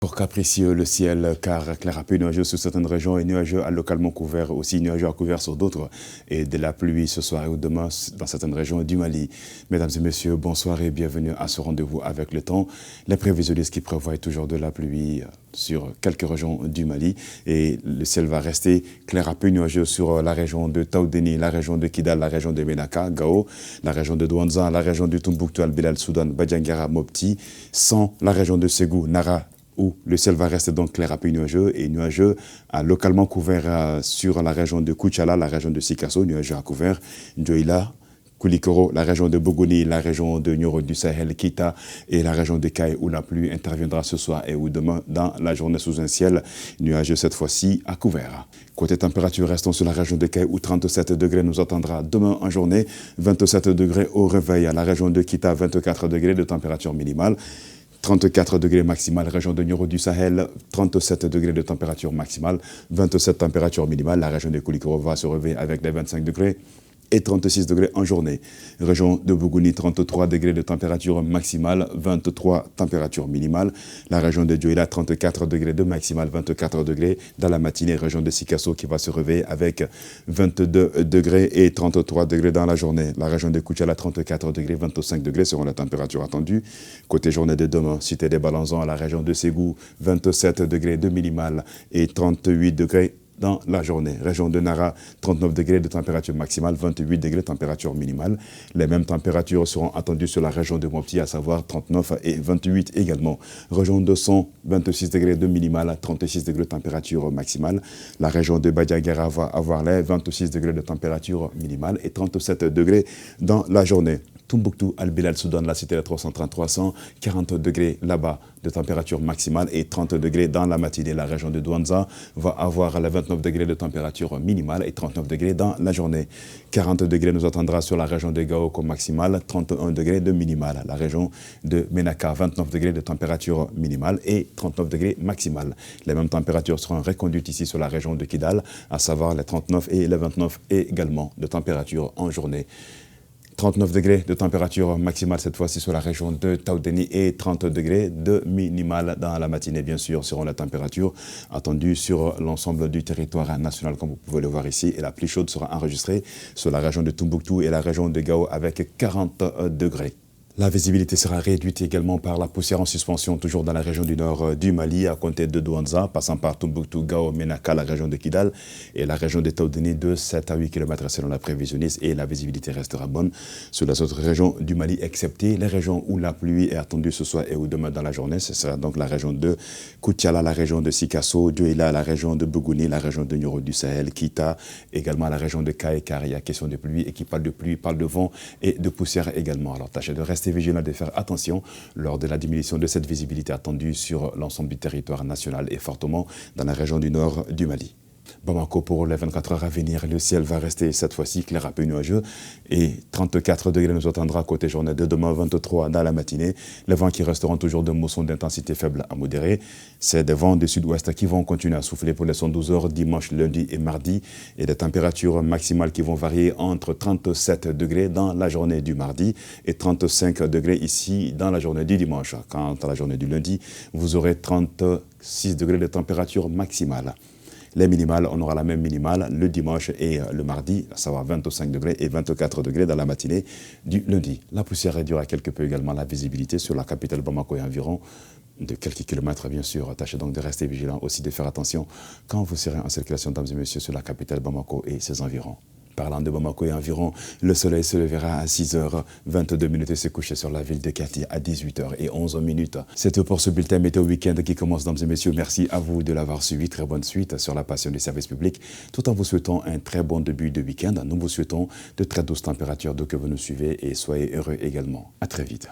Pour capricieux, le ciel, car clair à peu nuageux sur certaines régions et nuageux à localement couvert, aussi nuageux à couvert sur d'autres. Et de la pluie ce soir et ou demain dans certaines régions du Mali. Mesdames et messieurs, bonsoir et bienvenue à ce rendez-vous avec le temps. Les prévisionnistes qui prévoient toujours de la pluie sur quelques régions du Mali. Et le ciel va rester clair à peu nuageux sur la région de Taoudeni, la région de Kidal, la région de Menaka, Gao, la région de Douanza, la région de Tombouctou, Al-Bilal, Soudan, Badiangara, Mopti, sans la région de Ségou, Nara, où le ciel va rester donc clair à peu nuageux et nuageux localement couvert sur la région de Koutchala, la région de Sikasso, nuageux à couvert, Ndjoïla, Koulikoro, la région de Bogoni, la région de Nioro du Sahel, Kita et la région de Kaye où la pluie interviendra ce soir et ou demain dans la journée sous un ciel nuageux cette fois-ci à couvert. Côté température, restons sur la région de Kaye où 37 degrés nous attendra demain en journée, 27 degrés au réveil à la région de Kita, 24 degrés de température minimale. 34 degrés maximal, région de Nioro du Sahel, 37 degrés de température maximale, 27 température minimale. La région de Koulikoro va se réveiller avec les 25 degrés et 36 degrés en journée. Région de Bougouni, 33 degrés de température maximale, 23 température minimale. La région de Djoïla, 34 degrés de maximale, 24 degrés dans la matinée. Région de Sikasso qui va se réveiller avec 22 degrés et 33 degrés dans la journée. La région de Koutchala, 34 degrés, 25 degrés seront la température attendue. Côté journée de demain, cité des Balanzans, la région de Ségou, 27 degrés de minimale et 38 degrés dans la journée. Région de Nara, 39 degrés de température maximale, 28 degrés de température minimale. Les mêmes températures seront attendues sur la région de Mopti, à savoir 39 et 28 également. Région de Son, 26 degrés de minimale, 36 degrés de température maximale. La région de Badiangara va avoir les 26 degrés de température minimale et 37 degrés dans la journée. Tombouctou, Al-Bilal, Soudan, la cité de 330, 40 degrés là-bas de température maximale et 30 degrés dans la matinée. La région de Douanza va avoir les 29 degrés de température minimale et 39 degrés dans la journée. 40 degrés nous attendra sur la région de Gao comme maximale, 31 degrés de minimale. La région de Menaka, 29 degrés de température minimale et 39 degrés maximale. Les mêmes températures seront reconduites ici sur la région de Kidal, à savoir les 39 et les 29 également de température en journée. 39 degrés de température maximale cette fois-ci sur la région de Taoudeni et 30 degrés de minimale dans la matinée, bien sûr, seront les températures attendues sur l'ensemble du territoire national, comme vous pouvez le voir ici. Et la plus chaude sera enregistrée sur la région de Tombouctou et la région de Gao avec 40 degrés. La visibilité sera réduite également par la poussière en suspension, toujours dans la région du nord du Mali, à compter de Douanza, passant par Tombouctou, Gao, Menaka, la région de Kidal et la région de Taoudeni de 7 à 8 km selon la prévisionniste. Et la visibilité restera bonne sur les autres régions du Mali, excepté les régions où la pluie est attendue ce soir et ou demain dans la journée. Ce sera donc la région de Koutchala, la région de Sikasso, Djoïla, la région de Bougouni, la région de Nioro du Sahel, Kita, également la région de Kaye, car il y a question de pluie et qui parle de pluie, parle de vent et de poussière également. Alors tâchez de rester vigilant, de faire attention lors de la diminution de cette visibilité attendue sur l'ensemble du territoire national et fortement dans la région du nord du Mali. Bamako, pour les 24 heures à venir, le ciel va rester cette fois-ci clair à peu nuageux et 34 degrés nous attendra côté journée de demain, 23 dans la matinée. Les vents qui resteront toujours de mousson d'intensité faible à modérée. C'est des vents du sud-ouest qui vont continuer à souffler pour les 112 heures dimanche, lundi et mardi et des températures maximales qui vont varier entre 37 degrés dans la journée du mardi et 35 degrés ici dans la journée du dimanche. Quant à la journée du lundi, vous aurez 36 degrés de température maximale. Les minimales, on aura la même minimale le dimanche et le mardi, à savoir 25 degrés et 24 degrés dans la matinée du lundi. La poussière réduira quelque peu également la visibilité sur la capitale Bamako et environ de quelques kilomètres, bien sûr. Tâchez donc de rester vigilant, aussi de faire attention quand vous serez en circulation, mesdames et messieurs, sur la capitale Bamako et ses environs. Parlant de Bamako et environ, le soleil se levera à 6h22 et se coucher sur la ville de Kati à 18h11. C'est tout pour ce bulletin météo week-end qui commence, mesdames et messieurs. Merci à vous de l'avoir suivi. Très bonne suite sur la passion du service public. Tout en vous souhaitant un très bon début de week-end. Nous vous souhaitons de très douces températures d'où que vous nous suivez et soyez heureux également. À très vite.